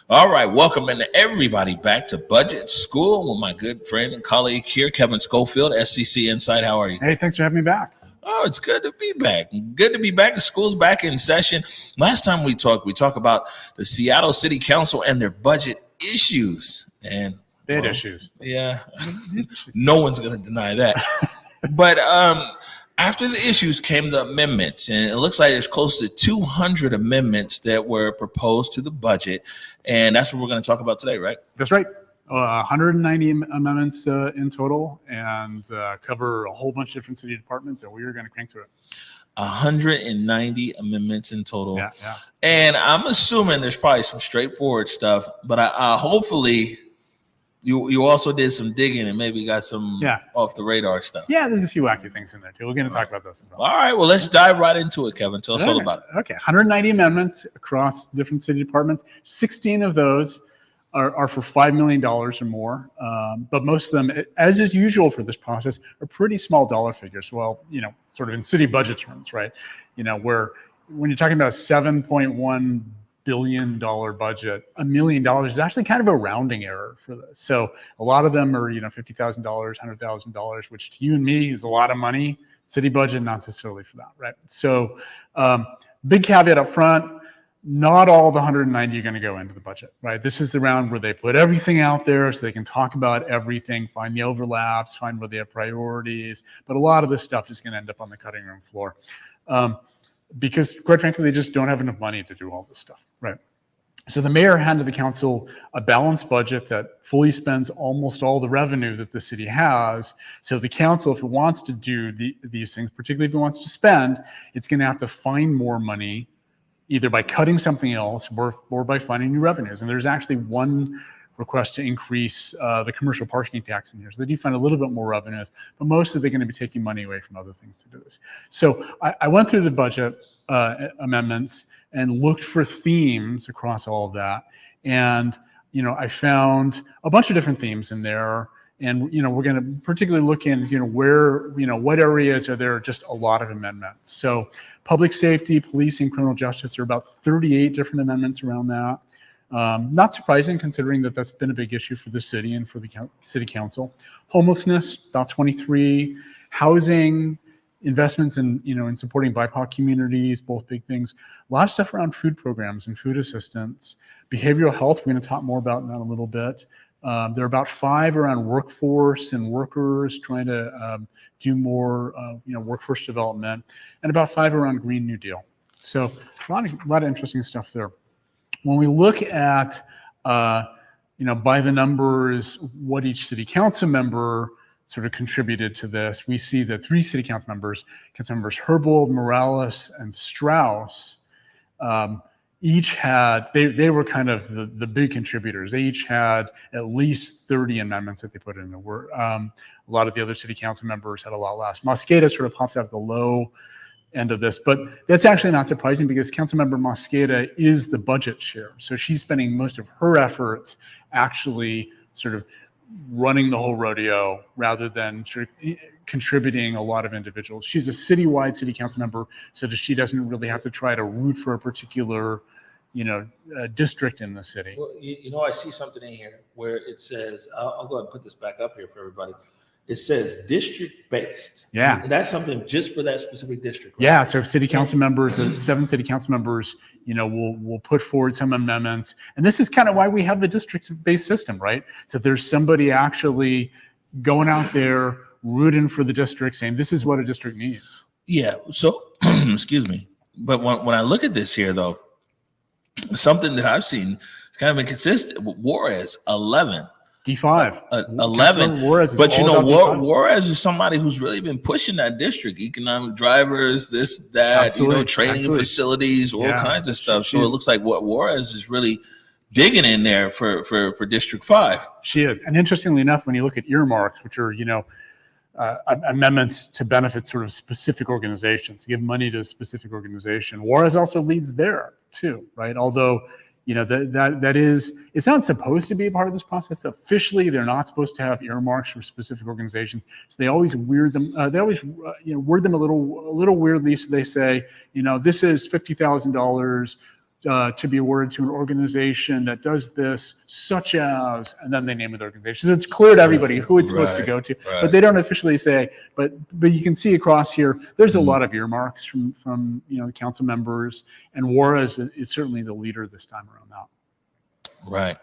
All right, welcome everybody back to Budget School with my good friend and colleague here, Kevin Schofield, SCC Insight. How are you? Hey, thanks for having me back. Oh, it's good to be back. Good to be back. The school's back in session. Last time we talked about the Seattle City Council and their budget issues. And issues. Yeah, no one's going to deny that. But after the issues came the amendments, and it looks like there's close to 200 amendments that were proposed to the budget, and that's what we're going to talk about today, right? That's right. 190 amendments in total, and cover a whole bunch of different city departments, and we are going to crank through it. 190 amendments in total. Yeah. And I'm assuming there's probably some straightforward stuff, but I hopefully you also did some digging and maybe got some off the radar stuff. Yeah, there's a few wacky things in there too. We're going to talk about those as well. All right, well, let's dive right into it, Kevin. Tell us all about it. Okay, 190 amendments across different city departments. 16 of those are for $5 million or more. But most of them, as is usual for this process, are pretty small dollar figures. Well, sort of in city budget terms, right? Where when you're talking about a $7.1 billion budget, $1 million is actually kind of a rounding error for this. So a lot of them are, $50,000, $100,000, which to you and me is a lot of money. City budget, not necessarily for that, right? So big caveat up front, not all the 190 are going to go into the budget, right? This is the round where they put everything out there so they can talk about everything, find the overlaps, find where they have priorities. But a lot of this stuff is going to end up on the cutting room floor. Because quite frankly, they just don't have enough money to do all this stuff, right? So the mayor handed the council a balanced budget that fully spends almost all the revenue that the city has. So the council, if it wants to do these things, particularly if it wants to spend, it's going to have to find more money, either by cutting something else or by finding new revenues. And there's actually one request to increase the commercial parking tax in here. So they do find a little bit more revenues, but mostly they're going to be taking money away from other things to do this. So I went through the budget amendments and looked for themes across all of that. And, I found a bunch of different themes in there. And, we're going to particularly look in, where, what areas are there just a lot of amendments. So public safety, policing, criminal justice, there are about 38 different amendments around that. Not surprising considering that that's been a big issue for the city and for the city council. Homelessness, about 23. Housing, investments in, in supporting BIPOC communities, both big things. A lot of stuff around food programs and food assistance. Behavioral health, we're going to talk more about that a little bit. There are about 5 around workforce and workers, trying to do more, workforce development, and about 5 around Green New Deal. So a lot of interesting stuff there. When we look at, by the numbers, what each city council member sort of contributed to this, we see that 3 city council members, Herbold, Morales, and Strauss, each had, they were kind of the big contributors. They each had at least 30 amendments that they put in. A lot of the other city council members had a lot less. Mosqueda sort of pops out at the low end of this, but that's actually not surprising because Councilmember Mosqueda is the budget chair. So she's spending most of her efforts actually sort of running the whole rodeo rather than sort of contributing a lot of individuals. She's a citywide city council member, so that she doesn't really have to try to root for a particular, district in the city. Well, I see something in here where it says, I'll go ahead and put this back up here for everybody. It says district-based. Yeah. And that's something just for that specific district, right? Yeah, so city council members, 7 city council members, will put forward some amendments. And this is kind of why we have the district-based system, right? So there's somebody actually going out there, rooting for the district, saying this is what a district needs. Yeah, so, excuse me. But when I look at this here, though, something that I've seen is kind of inconsistent. Juarez, 11. D5. 11. But Juarez is somebody who's really been pushing that district, economic drivers, this, that, training facilities, all kinds of stuff. So it looks like Juarez is really digging in there for District 5. She is. And interestingly enough, when you look at earmarks, which are, amendments to benefit sort of specific organizations, give money to a specific organization, Juarez also leads there too, right? Although, that is, it's not supposed to be a part of this process. Officially, they're not supposed to have earmarks for specific organizations. So they always word them. Word them a little weirdly. So they say, this is $50,000 to be awarded to an organization that does this, such as, and then they name the organization. So it's clear to everybody who it's supposed to go to, but they don't officially say. But you can see across here, there's a lot of earmarks from the council members, and Juarez is certainly the leader this time around now. Right.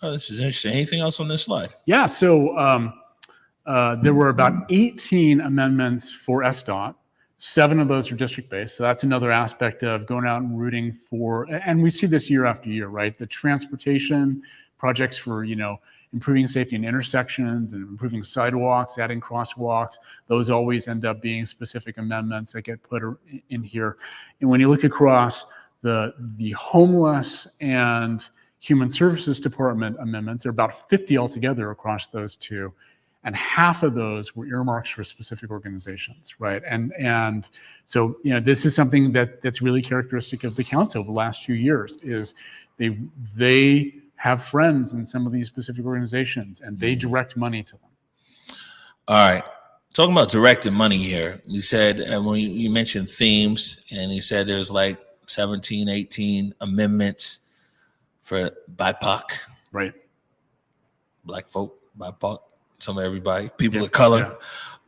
Oh, this is interesting. Anything else on this slide? Yeah. So there were about 18 amendments for SDOT. 7 of those are district-based. So that's another aspect of going out and rooting for, and we see this year after year, right? The transportation projects for, improving safety in intersections and improving sidewalks, adding crosswalks, those always end up being specific amendments that get put in here. And when you look across the homeless and human services department amendments, there are about 50 altogether across those two. And half of those were earmarks for specific organizations, right? And so, this is something that's really characteristic of the council over the last few years is they have friends in some of these specific organizations and they direct money to them. All right. Talking about directing money here, you said, and when you mentioned themes, and you said there's like 17, 18 amendments for BIPOC. Right. Black folk, BIPOC. Some of everybody, people of color.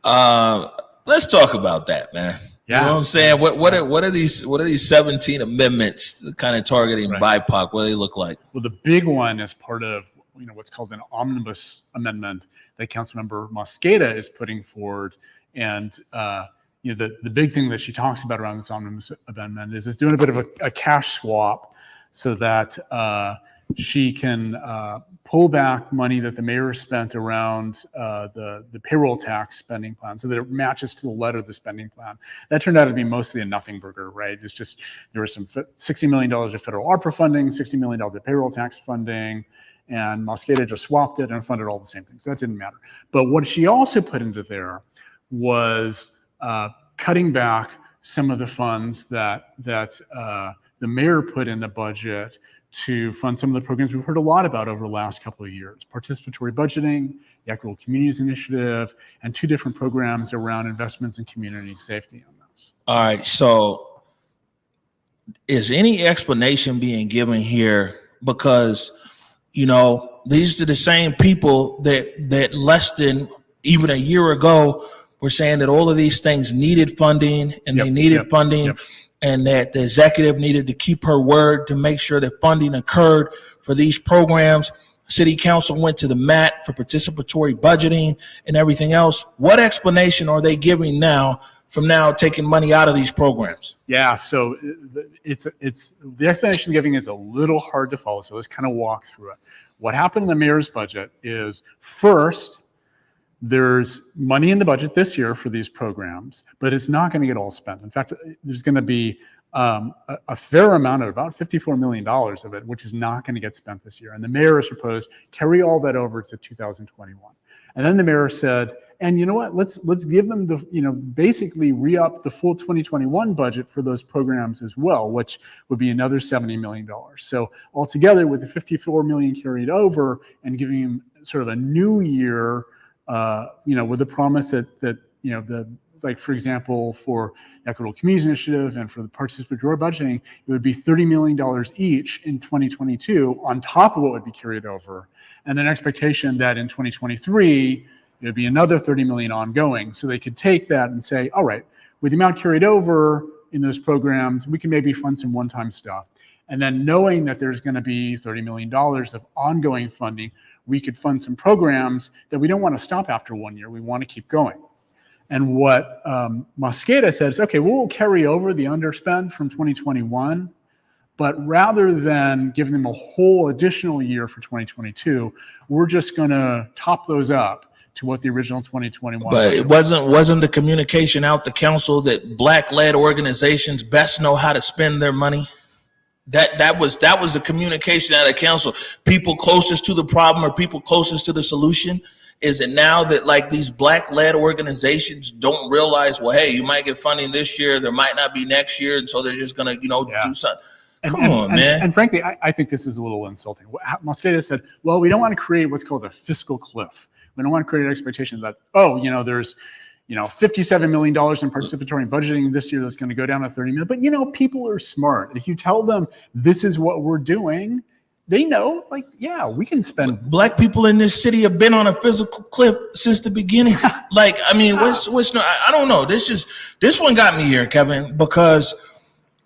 Yeah. Let's talk about that, man. Yeah. You know what I'm saying? What are these 17 amendments kind of targeting BIPOC? What do they look like? Well, the big one is part of what's called an omnibus amendment that Councilmember Mosqueda is putting forward, and the big thing that she talks about around this omnibus amendment is doing a bit of a cash swap so that she can pull back money that the mayor spent around the payroll tax spending plan so that it matches to the letter of the spending plan. That turned out to be mostly a nothing burger, right? It's just there was some $60 million of federal ARPA funding, $60 million of payroll tax funding, and Mosqueda just swapped it and funded all the same things. That didn't matter. But what she also put into there was cutting back some of the funds that the mayor put in the budget to fund some of the programs we've heard a lot about over the last couple of years: participatory budgeting, the Equitable Communities Initiative, and 2 different programs around investments in community safety on this. All right. So is any explanation being given here? Because, these are the same people that less than even a year ago were saying that all of these things needed funding and they needed funding. And that the executive needed to keep her word to make sure that funding occurred for these programs. City council went to the mat for participatory budgeting and everything else. What explanation are they giving now from now taking money out of these programs? Yeah, so it's the explanation giving is a little hard to follow. So let's kind of walk through it. What happened in the mayor's budget is, first, there's money in the budget this year for these programs, but it's not going to get all spent. In fact, there's going to be a fair amount of about $54 million of it, which is not going to get spent this year. And the mayor has proposed carry all that over to 2021. And then the mayor said, and you know what, let's give them basically re-up the full 2021 budget for those programs as well, which would be another $70 million. So altogether, with the $54 million carried over and giving him sort of a new year, with the promise that for example, for Equitable Communities Initiative and for the participatory budgeting, it would be $30 million each in 2022 on top of what would be carried over. And an expectation that in 2023, it would be another $30 million ongoing. So they could take that and say, all right, with the amount carried over in those programs, we can maybe fund some one-time stuff. And then knowing that there's going to be $30 million of ongoing funding, we could fund some programs that we don't want to stop after 1 year. We want to keep going. And what Mosqueda said is, okay, we'll carry over the underspend from 2021, but rather than giving them a whole additional year for 2022, we're just going to top those up to what the original 2021. But it wasn't the communication out the council that Black-led organizations best know how to spend their money? That was the communication out of council. People closest to the problem or people closest to the solution. Is it now that like these Black-led organizations don't realize, well, hey, you might get funding this year, there might not be next year, and so they're just gonna, do something. Come on, man. And frankly, I think this is a little insulting. Mosqueda said, well, we don't want to create what's called a fiscal cliff. We don't want to create an expectation that, there's $57 million in participatory budgeting this year that's going to go down to 30 million. But, people are smart. If you tell them this is what we're doing, they know, yeah, we can spend. Black people in this city have been on a physical cliff since the beginning. What's no, I don't know. This one got me here, Kevin, because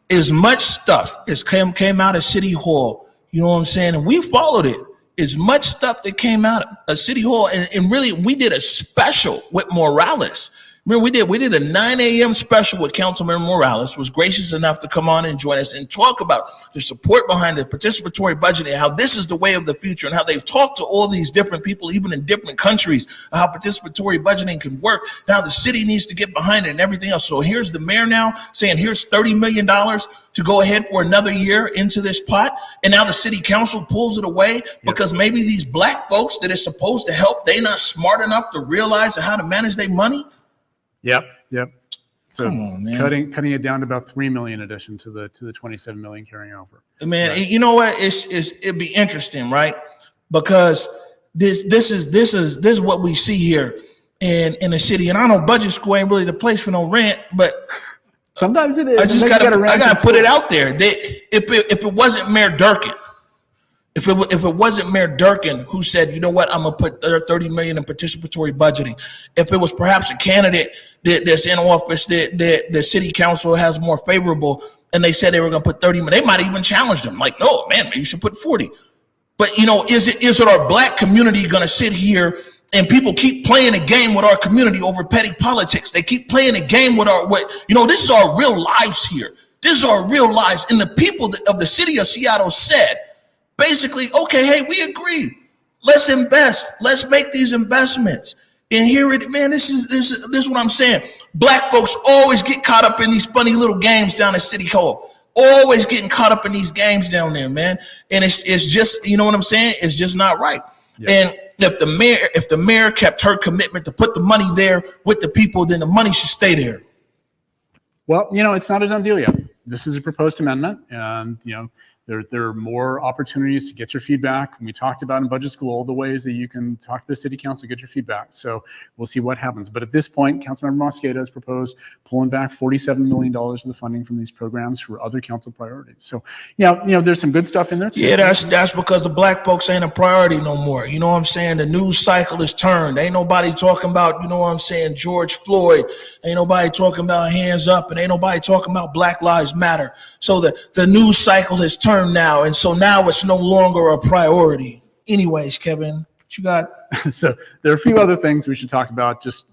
as much stuff as came out of City Hall, you know what I'm saying? And we followed it. As much stuff that came out of City Hall, and really, we did a special with Morales. Remember, we did a 9 a.m. special with Councilmember Morales, was gracious enough to come on and join us and talk about the support behind the participatory budgeting, how this is the way of the future, and how they've talked to all these different people, even in different countries, how participatory budgeting can work, and how the city needs to get behind it and everything else. So here's the mayor now saying, here's $30 million to go ahead for another year into this pot. And now the city council pulls it away because maybe these black folks that is supposed to help, they not smart enough to realize how to manage their money. Yep. So come on, man. Cutting it down to about 3 million addition to the 27 million carrying over. Man, right. You know what? It'd be interesting, right? Because this is what we see here in the city. And I know budget school ain't really the place for no rant, but sometimes it is. I gotta put it out there. If it wasn't Mayor Durkin, if it wasn't Mayor Durkin who said, you know what, I'm gonna put 30 million in participatory budgeting. If it was perhaps a candidate that's in office that the city council has more favorable, and they said they were gonna put 30 million, they might even challenge them, like, no, man, maybe you should put 40. But is it our black community gonna sit here and people keep playing a game with our community over petty politics? They keep playing a game with this is our real lives here. This is our real lives. And the people of the city of Seattle said, basically, okay, hey, we agree. Let's invest. Let's make these investments. And this is what I'm saying. Black folks always get caught up in these funny little games down at City Hall. Always getting caught up in these games down there, man. And it's just, you know what I'm saying? It's just not right. Yeah. And if the mayor kept her commitment to put the money there with the people, then the money should stay there. Well, it's not a done deal yet. This is a proposed amendment, and there are more opportunities to get your feedback. And we talked about in budget school all the ways that you can talk to the city council, get your feedback. So we'll see what happens. But at this point, Councilmember Mosqueda has proposed pulling back $47 million of the funding from these programs for other council priorities. So, there's some good stuff in there. Yeah, that's because the black folks ain't a priority no more. You know what I'm saying? The news cycle is turned. Ain't nobody talking about, George Floyd. Ain't nobody talking about hands up, and ain't nobody talking about Black Lives Matter. So the news cycle has turned now, and so now it's no longer a priority. Anyways, Kevin, what you got? So there are a few other things we should talk about, just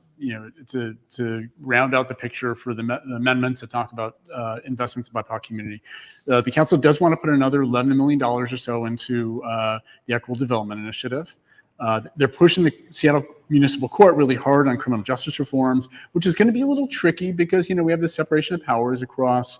to round out the picture for the amendments that talk about investments in the BIPOC community. The council does want to put another $11 million or so into the Equitable Development Initiative. They're pushing the Seattle Municipal Court really hard on criminal justice reforms, which is going to be a little tricky because we have the separation of powers across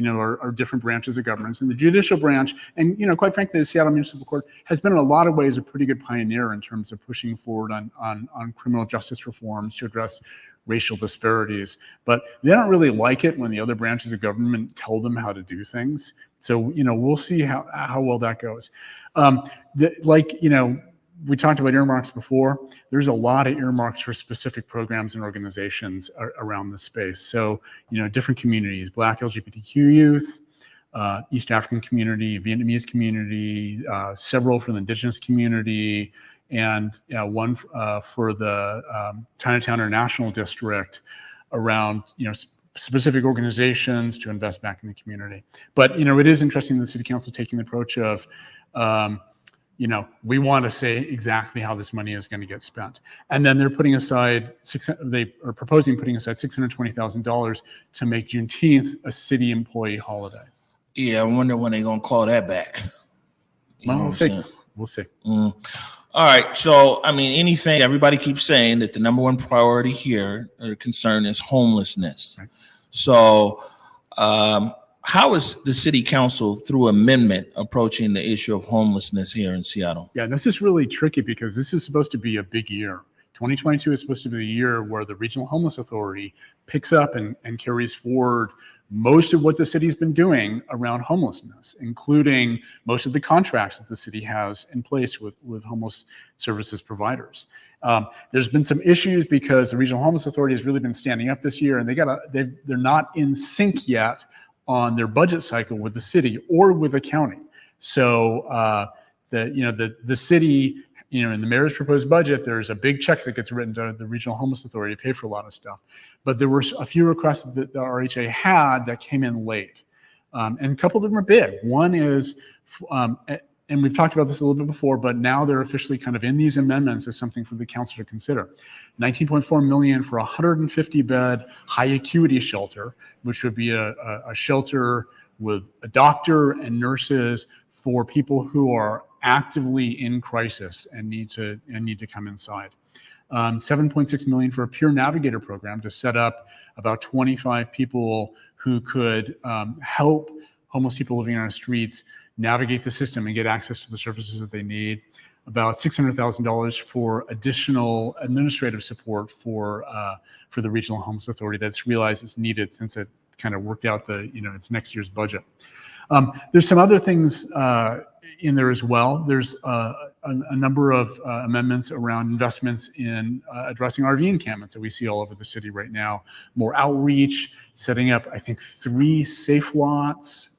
our different branches of governments, and the judicial branch, and quite frankly, the Seattle Municipal Court has been in a lot of ways a pretty good pioneer in terms of pushing forward on criminal justice reforms to address racial disparities. But they don't really like it when the other branches of government tell them how to do things. So we'll see how well that goes. We talked about earmarks before. There's a lot of earmarks for specific programs and organizations around the space. So, different communities, Black LGBTQ youth, East African community, Vietnamese community, several for the Indigenous community, and one for the Chinatown International District around, specific organizations to invest back in the community. But, it is interesting the City Council taking the approach of, we want to say exactly how this money is going to get spent. And then they're putting aside, they are proposing putting aside $620,000 to make Juneteenth a city employee holiday. Yeah, I wonder when they're going to claw that back. We'll see. All right. So, anything, everybody keeps saying that the number one priority here or concern is homelessness. Right. So, how is the city council through amendment approaching the issue of homelessness here in Seattle? Yeah, this is really tricky because this is supposed to be a big year. 2022 is supposed to be the year where the Regional Homeless Authority picks up and carries forward most of what the city's been doing around homelessness, including most of the contracts that the city has in place with homeless services providers. There's been some issues because the Regional Homeless Authority has really been standing up this year, and they're not in sync yet on their budget cycle with the city or with the county. So the city, in the mayor's proposed budget, there's a big check that gets written to the Regional Homeless Authority to pay for a lot of stuff. But there were a few requests that the RHA had that came in late. And a couple of them are big. One is, and we've talked about this a little bit before, but now they're officially kind of in these amendments as something for the council to consider. $19.4 million for a 150-bed high acuity shelter, which would be a shelter with a doctor and nurses for people who are actively in crisis and need to come inside. $7.6 million for a peer navigator program to set up about 25 people who could help homeless people living on our streets navigate the system and get access to the services that they need. About $600,000 for additional administrative support for the Regional Homeless Authority that's realized it's needed since it kind of worked out its next year's budget. There's some other things in there as well. There's a number of amendments around investments in addressing RV encampments that we see all over the city right now. More outreach, setting up, I think, 3 safe lots,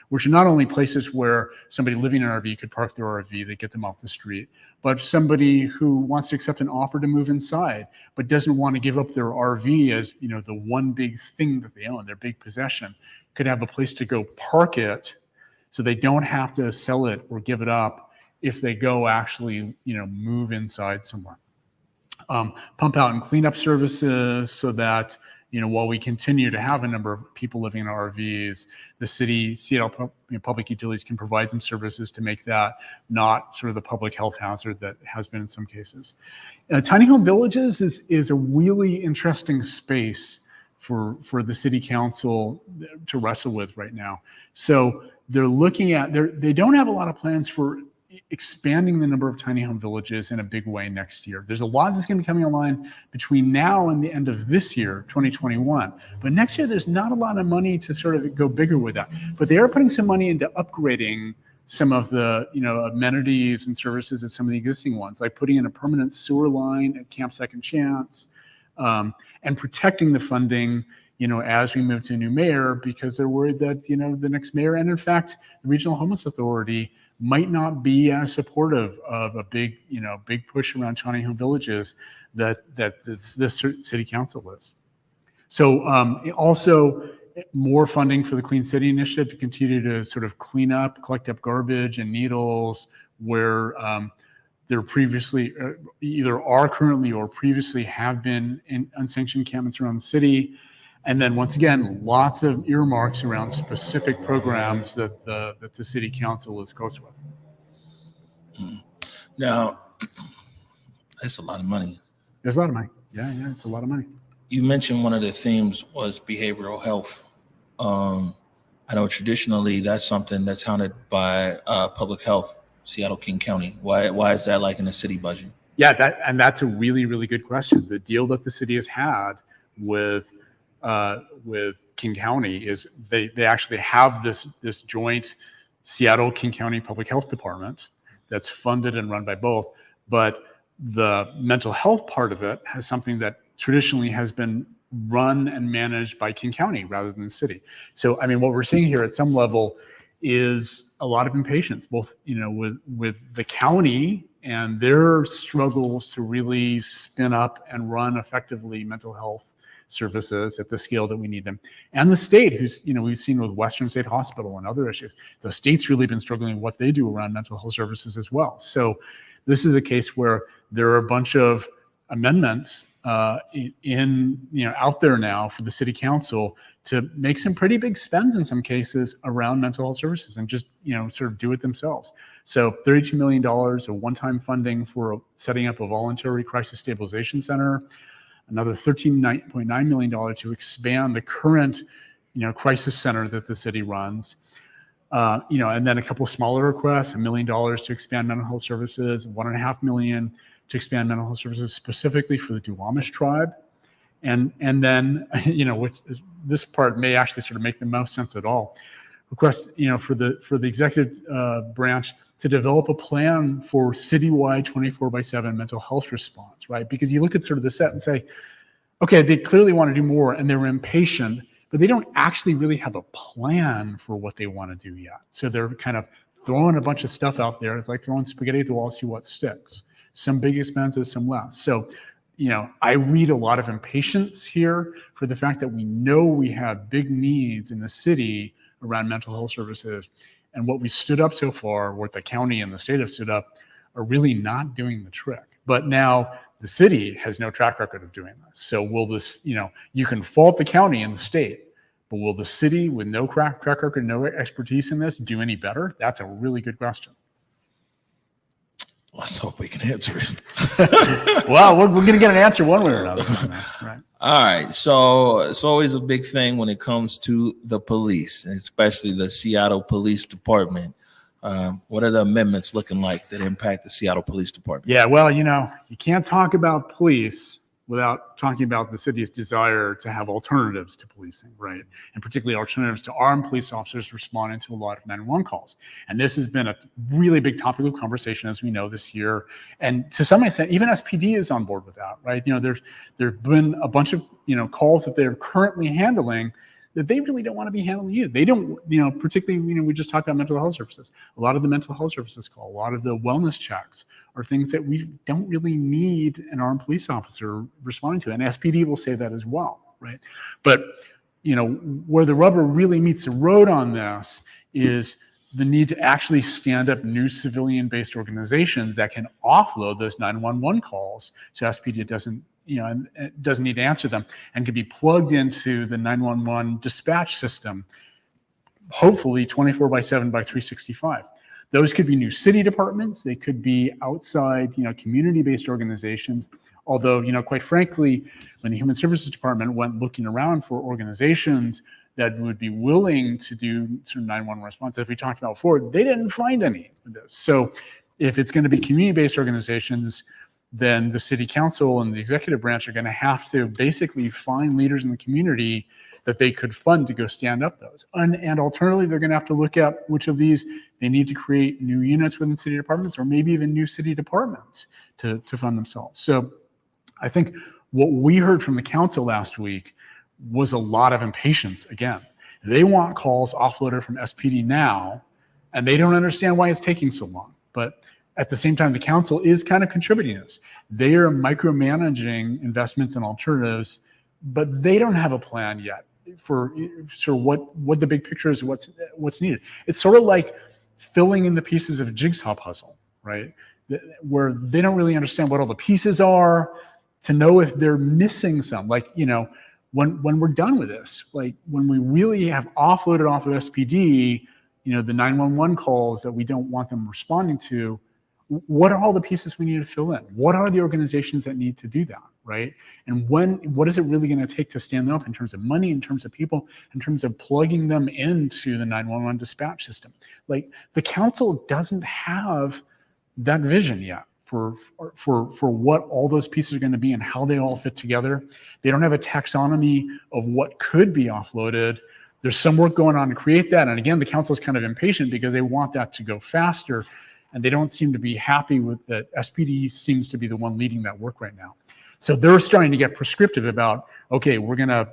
which are not only places where somebody living in an RV could park their RV, they get them off the street, but somebody who wants to accept an offer to move inside, but doesn't want to give up their RV as, the one big thing that they own, their big possession, could have a place to go park it so they don't have to sell it or give it up if they go actually, move inside somewhere. Pump out and cleanup services so that, while we continue to have a number of people living in RVs, the Seattle Public Utilities can provide some services to make that not sort of the public health hazard that has been in some cases. Tiny home villages is a really interesting space for the city council to wrestle with right now. So they're looking at, they don't have a lot of plans for expanding the number of tiny home villages in a big way next year. There's a lot that's going to be coming online between now and the end of this year, 2021. But next year, there's not a lot of money to sort of go bigger with that. But they are putting some money into upgrading some of the amenities and services at some of the existing ones, like putting in a permanent sewer line at Camp Second Chance, and protecting the funding as we move to a new mayor, because they're worried that, the next mayor, and in fact, the Regional Homeless Authority might not be as supportive of a big push around tiny home villages that this city council is. So also more funding for the Clean City Initiative to continue to sort of collect up garbage and needles where there previously either are currently or previously have been in unsanctioned encampments around the city. And then once again, lots of earmarks around specific programs that the city council is close with. Now, that's a lot of money. There's a lot of money. Yeah, it's a lot of money. You mentioned one of the themes was behavioral health. I know traditionally that's something that's handled by public health, Seattle King County. Why is that like in the city budget? Yeah, that's a really, really good question. The deal that the city has had with King County is they actually have this joint Seattle King County Public Health Department that's funded and run by both, but the mental health part of it has something that traditionally has been run and managed by King County rather than the city. So, I mean, what we're seeing here at some level is a lot of impatience, both, with the county and their struggles to really spin up and run effectively mental health services at the scale that we need them, and the state, who's we've seen with Western State Hospital and other issues, the state's really been struggling with what they do around mental health services as well. So this is a case where there are a bunch of amendments out there now for the city council to make some pretty big spends in some cases around mental health services and just sort of do it themselves. So $32 million of one-time funding for setting up a voluntary crisis stabilization center, another $13.9 million to expand the current, crisis center that the city runs, and then a couple of smaller requests, $1 million to expand mental health services, $1.5 million to expand mental health services specifically for the Duwamish tribe. And then, which is, this part may actually sort of make the most sense at all. Request, for the executive branch to develop a plan for citywide 24/7 mental health response, right? Because you look at sort of the set and say, okay, they clearly want to do more and they're impatient, but they don't actually really have a plan for what they want to do yet. So they're kind of throwing a bunch of stuff out there. It's like throwing spaghetti at the wall, see what sticks. Some big expenses, some less. So, I read a lot of impatience here for the fact that we know we have big needs in the city around mental health services. And what we stood up so far, what the county and the state have stood up, are really not doing the trick. But now the city has no track record of doing this. So will this, you can fault the county and the state, but will the city with no track record, no expertise in this do any better? That's a really good question. Let's hope we can answer it. Well, we're going to get an answer one way or another. Right. All right. So it's always a big thing when it comes to the police, especially the Seattle Police Department. What are the amendments looking like that impact the Seattle Police Department? Yeah, well, you can't talk about police without talking about the city's desire to have alternatives to policing, right? And particularly alternatives to armed police officers responding to a lot of 911 calls. And this has been a really big topic of conversation, as we know, this year. And to some extent, even SPD is on board with that, right? There's been a bunch of, calls that they're currently handling that they really don't want to be handling either. They don't, particularly, we just talked about mental health services. A lot of the mental health services call, a lot of the wellness checks are things that we don't really need an armed police officer responding to. And SPD will say that as well, right? But, where the rubber really meets the road on this is the need to actually stand up new civilian-based organizations that can offload those 911 calls so SPD doesn't need to answer them and can be plugged into the 911 dispatch system, hopefully 24/7 by 365. Those could be new city departments. They could be outside, community-based organizations. Although, quite frankly, when the Human Services Department went looking around for organizations that would be willing to do sort of 911 response, as we talked about before, they didn't find any of this. So if it's going to be community-based organizations, then the city council and the executive branch are going to have to basically find leaders in the community that they could fund to go stand up those. And alternatively, they're going to have to look at which of these they need to create new units within city departments or maybe even new city departments to fund themselves. So I think what we heard from the council last week was a lot of impatience again. They want calls offloaded from SPD now, and they don't understand why it's taking so long. But at the same time, the council is kind of contributing this. They are micromanaging investments and alternatives, but they don't have a plan yet for sort of what the big picture is, what's needed. It's sort of like filling in the pieces of a jigsaw puzzle, right? Where they don't really understand what all the pieces are to know if they're missing some. Like, when we're done with this, like when we really have offloaded off of SPD, the 911 calls that we don't want them responding to, what are all the pieces we need to fill in? What are the organizations that need to do that, right? And what is it really going to take to stand them up in terms of money, in terms of people, in terms of plugging them into the 911 dispatch system? Like, the council doesn't have that vision yet for what all those pieces are going to be and how they all fit together. They don't have a taxonomy of what could be offloaded. There's some work going on to create that. And again, the council is kind of impatient because they want that to go faster. And they don't seem to be happy with that. SPD seems to be the one leading that work right now. So they're starting to get prescriptive about, okay, we're going to,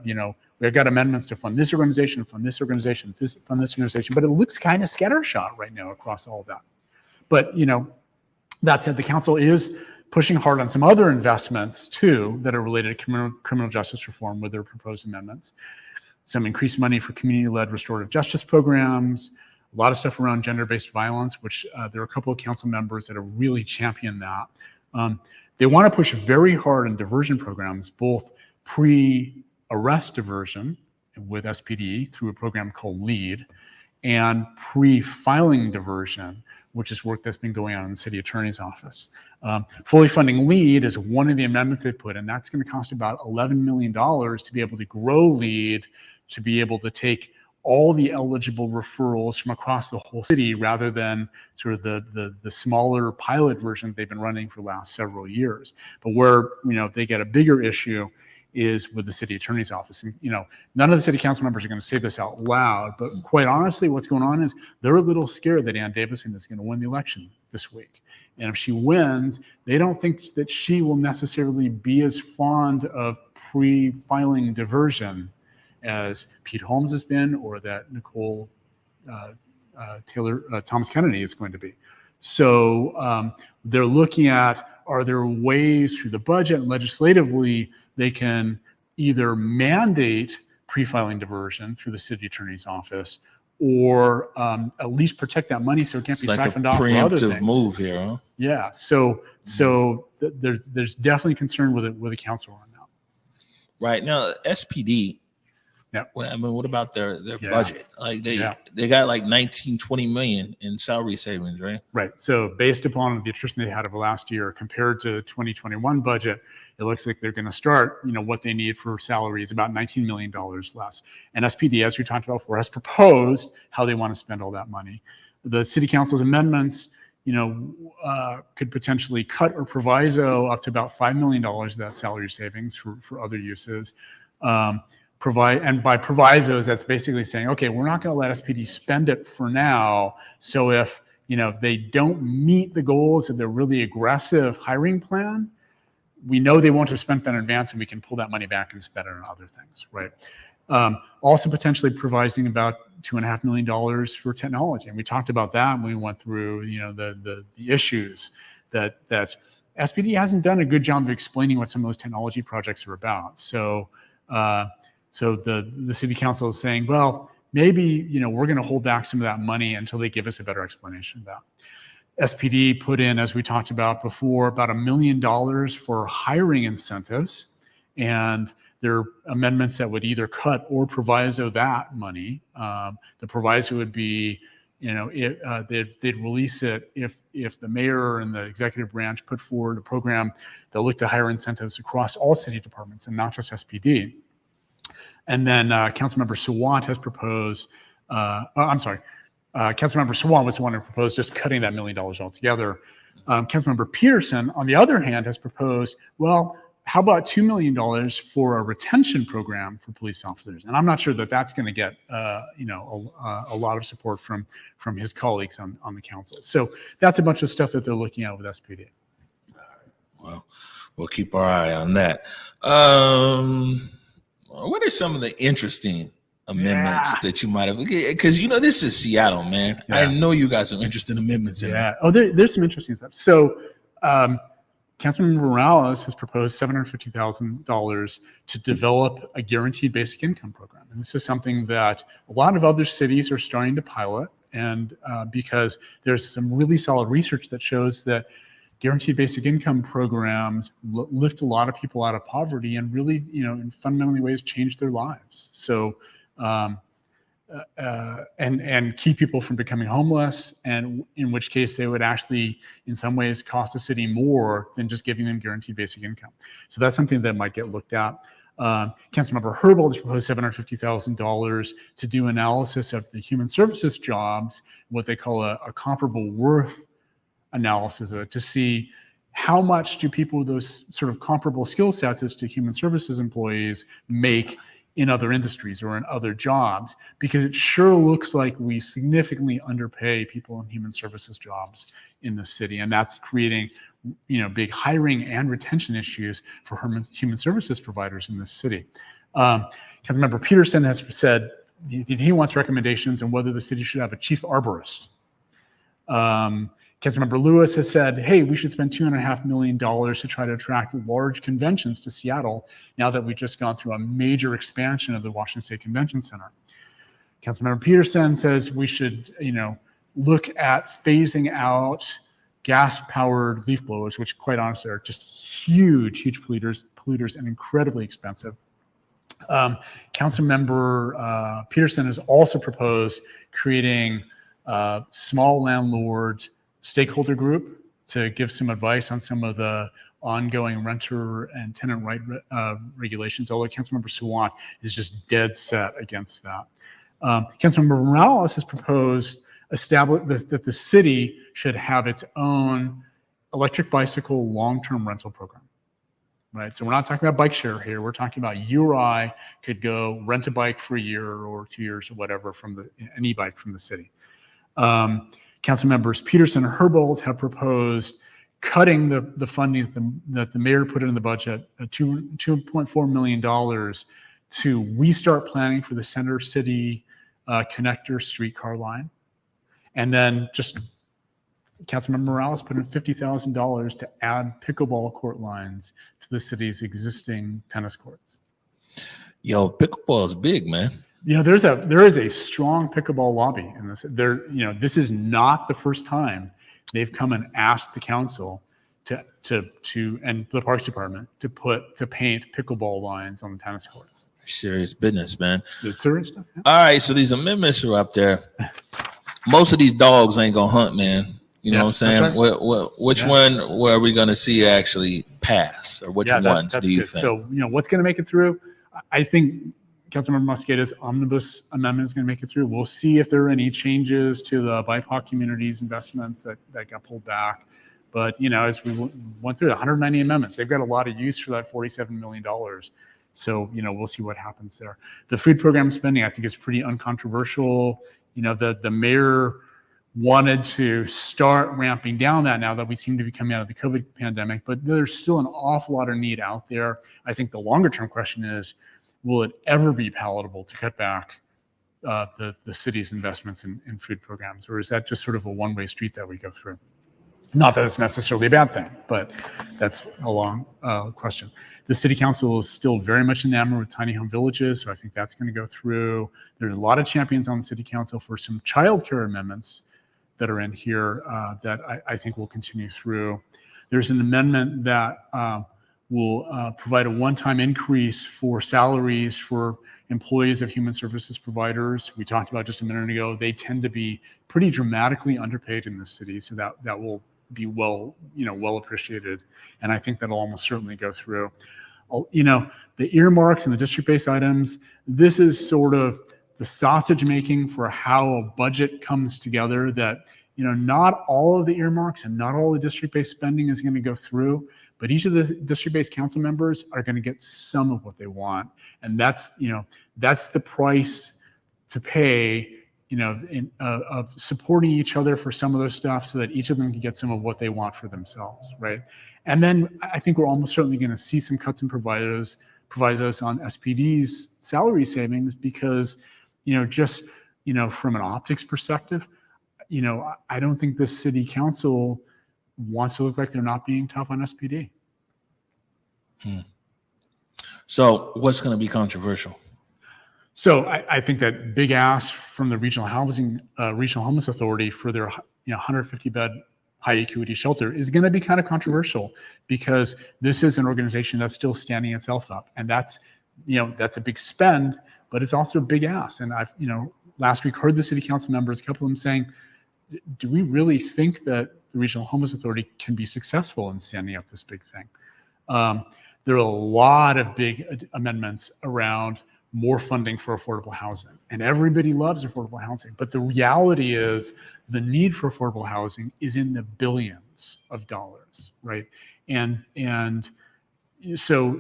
we've got amendments to fund this organization, fund this organization, fund this organization. But it looks kind of scattershot right now across all of that. But, that said, the council is pushing hard on some other investments too that are related to criminal justice reform with their proposed amendments. Some increased money for community-led restorative justice programs, a lot of stuff around gender-based violence, which there are a couple of council members that have really championed that. They want to push very hard on diversion programs, both pre-arrest diversion with SPD through a program called LEAD, and pre-filing diversion, which is work that's been going on in the city attorney's office. Fully funding LEAD is one of the amendments they put in. That's going to cost about $11 million to be able to grow LEAD, to be able to take all the eligible referrals from across the whole city rather than sort of the smaller pilot version they've been running for the last several years. But where, they get a bigger issue is with the city attorney's office. And, none of the city council members are going to say this out loud, but quite honestly, what's going on is they're a little scared that Ann Davison is going to win the election this week. And if she wins, they don't think that she will necessarily be as fond of pre-filing diversion as Pete Holmes has been, or that Nicole Thomas Kennedy is going to be. So they're looking at, are there ways through the budget and legislatively they can either mandate pre-filing diversion through the city attorney's office, or at least protect that money so it can't be siphoned off for other things. It's like a preemptive move here, huh? Yeah. So there's definitely concern with the council on that. Right now, SPD. Yeah. Well, I mean, what about their budget? Like they got like 19-20 million in salary savings, right? Right. So based upon the attrition they had over last year compared to 2021 budget, it looks like they're going to start, what they need for salaries about $19 million less. And SPD, as we talked about before, has proposed how they want to spend all that money. The city council's amendments, could potentially cut or proviso up to about $5 million of that salary savings for other uses. And by provisos, that's basically saying, okay, we're not going to let SPD spend it for now. So if, they don't meet the goals of their really aggressive hiring plan, we know they won't have spent that in advance and we can pull that money back and spend it on other things, right? Also potentially providing about $2.5 million for technology. And we talked about that when we went through, the issues that SPD hasn't done a good job of explaining what some of those technology projects are about. So the city council is saying, well, maybe, we're going to hold back some of that money until they give us a better explanation of that. SPD put in, as we talked about before, about $1 million for hiring incentives, and there are amendments that would either cut or proviso that money. The proviso would be, they'd release it if the mayor and the executive branch put forward a program that looked to hire incentives across all city departments and not just SPD. And then Councilmember Sawant has proposed, Councilmember Sawant was the one who proposed just cutting that $1 million altogether. Councilmember Peterson, on the other hand, has proposed, well, how about $2 million for a retention program for police officers? And I'm not sure that that's going to get, a lot of support from his colleagues on the council. So that's a bunch of stuff that they're looking at with SPD. Well, we'll keep our eye on that. What are some of the interesting amendments that you might have? Because this is Seattle, man. Yeah. I know you got some interesting amendments in there. Oh, there's some interesting stuff. So, Councilmember Morales has proposed $750,000 to develop a guaranteed basic income program, and this is something that a lot of other cities are starting to pilot. And because there's some really solid research that shows that guaranteed basic income programs lift a lot of people out of poverty and really, in fundamentally ways change their lives. So, and keep people from becoming homeless, and in which case they would actually, in some ways, cost the city more than just giving them guaranteed basic income. So that's something that might get looked at. Councilmember Herbold has proposed $750,000 to do analysis of the human services jobs, what they call a comparable worth analysis of it, to see how much do people with those sort of comparable skill sets as to human services employees make in other industries or in other jobs, because it sure looks like we significantly underpay people in human services jobs in the city, and that's creating big hiring and retention issues for human services providers in this city. Councilmember Peterson has said he wants recommendations on whether the city should have a chief arborist. Councilmember Lewis has said, hey, we should spend $2.5 million to try to attract large conventions to Seattle now that we've just gone through a major expansion of the Washington State Convention Center. Councilmember Peterson says we should, look at phasing out gas-powered leaf blowers, which quite honestly are just huge polluters and incredibly expensive. Councilmember Peterson has also proposed creating a small landlord stakeholder group to give some advice on some of the ongoing renter and tenant right regulations, although Councilmember Sawant is just dead set against that. Councilmember Morales has proposed that the city should have its own electric bicycle long-term rental program, right? So we're not talking about bike share here. We're talking about you or I could go rent a bike for a year or 2 years or whatever from an e-bike from the city. Council members Peterson and Herbold have proposed cutting the funding that the mayor put in the budget, $2.4 million, to restart planning for the Center City connector streetcar line. And then just Councilmember Morales put in $50,000 to add pickleball court lines to the city's existing tennis courts. Yo, pickleball is big, man. There is a strong pickleball lobby in this. This is not the first time they've come and asked the council to and the Parks Department to paint pickleball lines on the tennis courts. Serious business, man. It's serious stuff. Yeah. All right, so these amendments are up there. Most of these dogs ain't gonna hunt, man. You know what I'm saying? Right. Which one are we gonna see actually pass, or which ones do you think? So what's gonna make it through? I think Councilmember Mosqueda's omnibus amendment is going to make it through. We'll see if there are any changes to the BIPOC communities investments that got pulled back. But, as we went through 190 amendments, they've got a lot of use for that $47 million. So, we'll see what happens there. The food program spending, I think, is pretty uncontroversial. The mayor wanted to start ramping down that now that we seem to be coming out of the COVID pandemic, but there's still an awful lot of need out there. I think the longer term question is, will it ever be palatable to cut back the city's investments in food programs? Or is that just sort of a one-way street that we go through? Not that it's necessarily a bad thing, but that's a long question. The city council is still very much enamored with tiny home villages, so I think that's going to go through. There's a lot of champions on the city council for some childcare amendments that are in here that I think will continue through. There's an amendment that will provide a one-time increase for salaries for employees of human services providers. We talked about just a minute ago, they tend to be pretty dramatically underpaid in this city, so that will be well appreciated, and I think that'll almost certainly go through. The earmarks and the district-based items, this is sort of the sausage making for how a budget comes together, that not all of the earmarks and not all the district-based spending is going to go through, but each of the district-based council members are going to get some of what they want. And that's the price to pay, of supporting each other for some of those stuff so that each of them can get some of what they want for themselves, right? And then I think we're almost certainly going to see some cuts in provisos on SPD's salary savings because, from an optics perspective, I don't think the city council wants to look like they're not being tough on SPD. So what's going to be controversial? So I think that big ask from the Regional Homeless Authority for their 150-bed high acuity shelter is going to be kind of controversial because this is an organization that's still standing itself up, and that's a big spend, but it's also a big ask. And I've last week heard the city council members, a couple of them saying, do we really think that the Regional Homeless Authority can be successful in standing up this big thing? There are a lot of big amendments around more funding for affordable housing, and everybody loves affordable housing. But the reality is the need for affordable housing is in the billions of dollars, right? And so,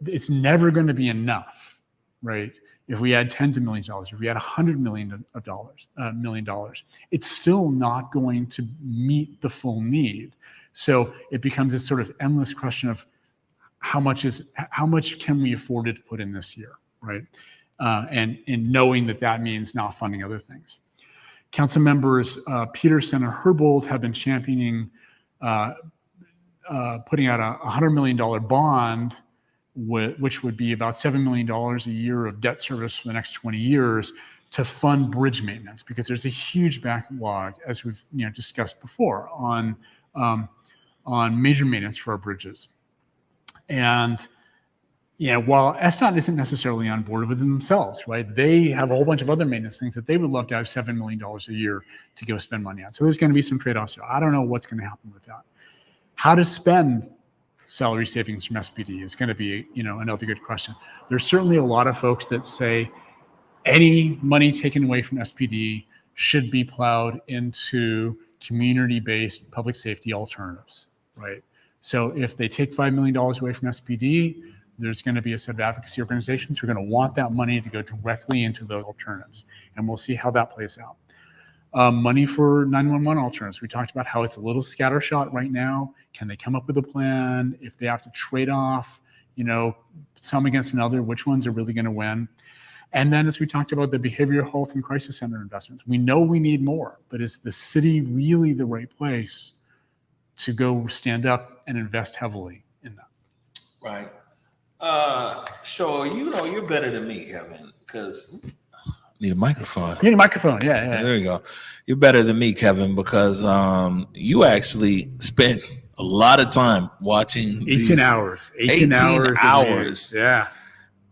it's never going to be enough, right? If we add tens of millions of dollars, if we add $100 million, it's still not going to meet the full need. So it becomes this sort of endless question of how much can we afford to put in this year, right? And knowing that means not funding other things. Council members Peterson and Herbold have been championing putting out a $100 million bond, which would be about $7 million a year of debt service for the next 20 years to fund bridge maintenance, because there's a huge backlog, as we've discussed before, on major maintenance for our bridges. And while SDOT isn't necessarily on board with themselves, right? They have a whole bunch of other maintenance things that they would love to have $7 million a year to go spend money on. So there's going to be some trade-offs here. I don't know what's going to happen with that. How to spend salary savings from SPD is going to be, another good question. There's certainly a lot of folks that say any money taken away from SPD should be plowed into community-based public safety alternatives, right? So if they take $5 million away from SPD, there's going to be a set of advocacy organizations who are going to want that money to go directly into those alternatives. And we'll see how that plays out. Money for 911 alternatives. We talked about how it's a little scattershot right now. Can they come up with a plan? If they have to trade off, some against another, which ones are really going to win? And then as we talked about the behavioral health and crisis center investments, we know we need more, but is the city really the right place to go stand up and invest heavily in that? Right. So, you're better than me, Kevin, because need a microphone. You need a microphone. Yeah. There you go. You're better than me, Kevin, because you actually spent a lot of time watching 18 hours. 18 hours. Yeah.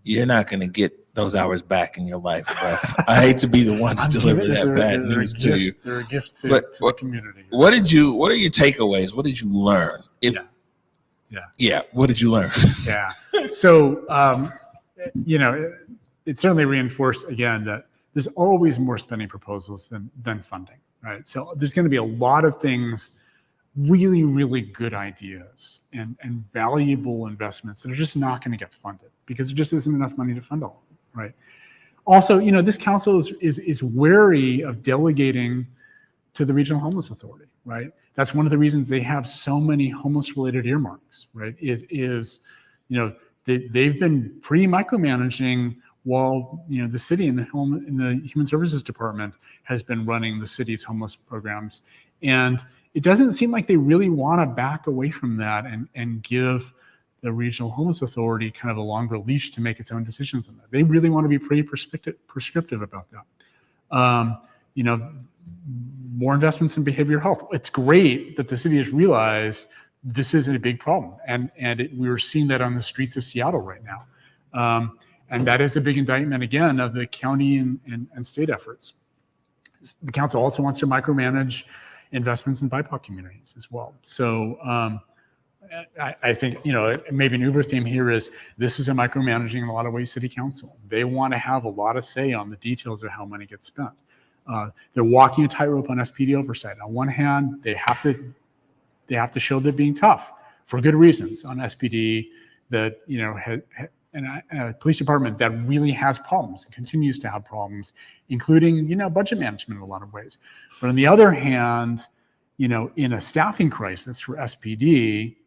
You're not going to get those hours back in your life, bro. I hate to be the one to deliver that bad news to you. They're a gift to the community. What are your takeaways? What did you learn? Yeah. What did you learn? Yeah. So, it certainly reinforced again that there's always more spending proposals than funding, right? So there's going to be a lot of things, really, really good ideas and valuable investments that are just not going to get funded because there just isn't enough money to fund all of them, right? Also, this council is wary of delegating to the Regional Homeless Authority, right? That's one of the reasons they have so many homeless-related earmarks, right? They've been pretty micromanaging while the city and the Human Services Department has been running the city's homeless programs, and it doesn't seem like they really want to back away from that and give the Regional Homeless Authority kind of a longer leash to make its own decisions on that. They really want to be pretty prescriptive about that. More investments in behavioral health. It's great that the city has realized this is a big problem, and we are seeing that on the streets of Seattle right now. And that is a big indictment, again, of the county and state efforts. The council also wants to micromanage investments in BIPOC communities as well. So I think, maybe an Uber theme here is this is a micromanaging in a lot of ways city council. They want to have a lot of say on the details of how money gets spent. They're walking a tightrope on SPD oversight. On one hand, they have to show they're being tough for good reasons on SPD that, and a police department that really has problems and continues to have problems, including, budget management in a lot of ways. But on the other hand, in a staffing crisis for SPD,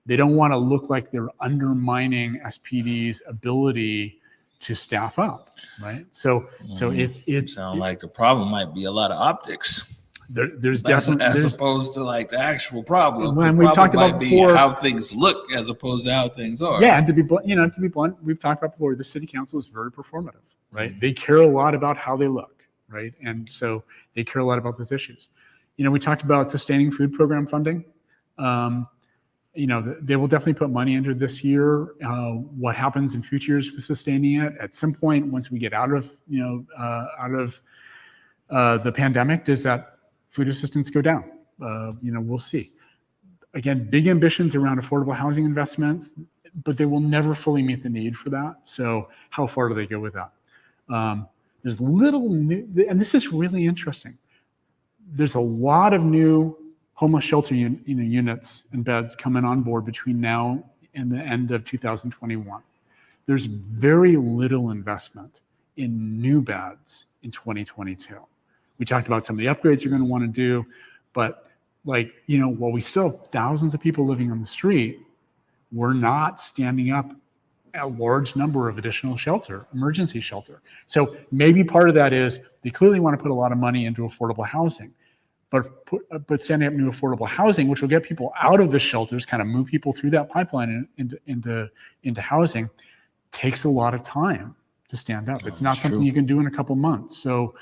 they don't want to look like they're undermining SPD's ability to staff up, right? So it sounds like the problem might be a lot of optics. There's definitely as opposed to like the actual problem. When we talked about before, how things look as opposed to how things are. Yeah, and to be blunt, we've talked about before. The city council is very performative, right? Mm-hmm. They care a lot about how they look, right? And so they care a lot about those issues. We talked about sustaining food program funding. They will definitely put money into this year. What happens in future years with sustaining it? At some point, once we get out of the pandemic, does that food assistance go down? We'll see. Again, big ambitions around affordable housing investments, but they will never fully meet the need for that. So how far do they go with that? There's little new, and this is really interesting. There's a lot of new homeless shelter units and beds coming on board between now and the end of 2021. There's very little investment in new beds in 2022. We talked about some of the upgrades you're going to want to do, but while we still have thousands of people living on the street, we're not standing up a large number of additional emergency shelter. So maybe part of that is they clearly want to put a lot of money into affordable housing, but standing up new affordable housing, which will get people out of the shelters, kind of move people through that pipeline into housing, takes a lot of time to stand up. It's not something you can do in a couple months. So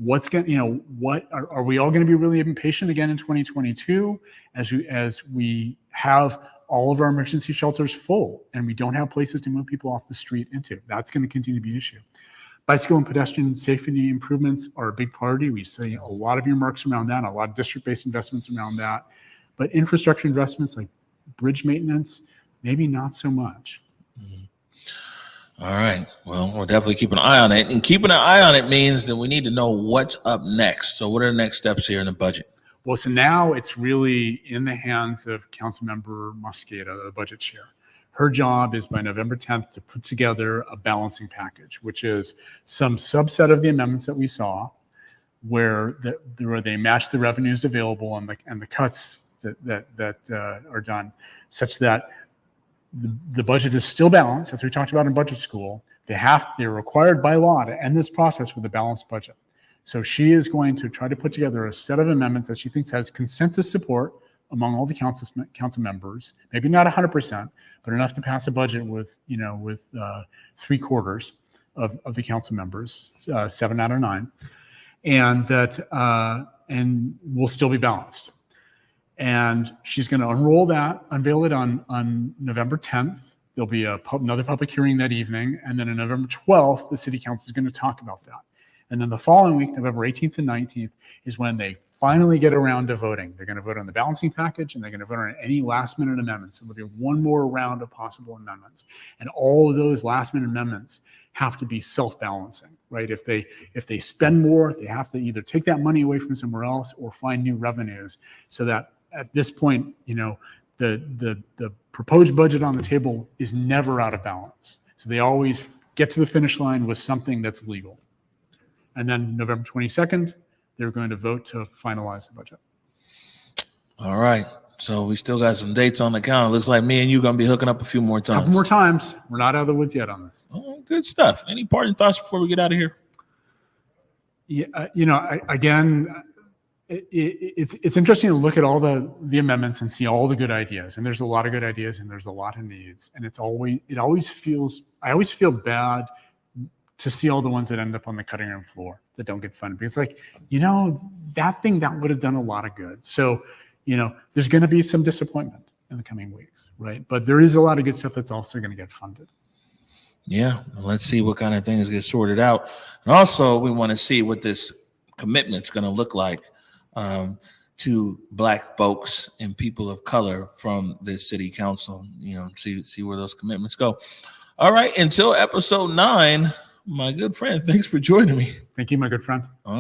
are we all going to be really impatient again in 2022 as we have all of our emergency shelters full and we don't have places to move people off the street into? That's going to continue to be an issue. Bicycle and pedestrian safety improvements are a big priority. We see a lot of earmarks around that, a lot of district-based investments around that. But infrastructure investments like bridge maintenance, maybe not so much. All right. Well, we'll definitely keep an eye on it. And keeping an eye on it means that we need to know what's up next. So what are the next steps here in the budget? Well, so now it's really in the hands of Councilmember Mosqueda, the budget chair. Her job is by November 10th to put together a balancing package, which is some subset of the amendments that we saw, where they match the revenues available and the cuts that are done, such that the budget is still balanced, as we talked about in budget school. They're required by law to end this process with a balanced budget. So she is going to try to put together a set of amendments that she thinks has consensus support among all the council members, maybe not 100%, but enough to pass a budget with 3/4 of the council members, 7 out of 9, and that and will still be balanced. And she's going to unveil it on November 10th. There'll be another public hearing that evening, and then on November 12th, the city council is going to talk about that. And then the following week, November 18th and 19th, is when they finally get around to voting. They're going to vote on the balancing package, and they're going to vote on any last-minute amendments. So there'll be one more round of possible amendments. And all of those last-minute amendments have to be self-balancing, right? If they spend more, they have to either take that money away from somewhere else or find new revenues, so that at this point, the proposed budget on the table is never out of balance. So they always get to the finish line with something that's legal. And then November 22nd, they're going to vote to finalize the budget. All right. So we still got some dates on the calendar. Looks like me and you are going to be hooking up a few more times. A couple more times. We're not out of the woods yet on this. Oh, good stuff. Any parting thoughts before we get out of here? Yeah, again, it's interesting to look at all the amendments and see all the good ideas. And there's a lot of good ideas and there's a lot of needs. And I always feel bad to see all the ones that end up on the cutting room floor that don't get funded, because that thing that would have done a lot of good. So, there's going to be some disappointment in the coming weeks, right? But there is a lot of good stuff that's also going to get funded. Yeah. Let's see what kind of things get sorted out. And also we want to see what this commitment's going to look like to Black folks and people of color from this city council, see where those commitments go. All right. Until episode 9, my good friend, thanks for joining me. Thank you, my good friend.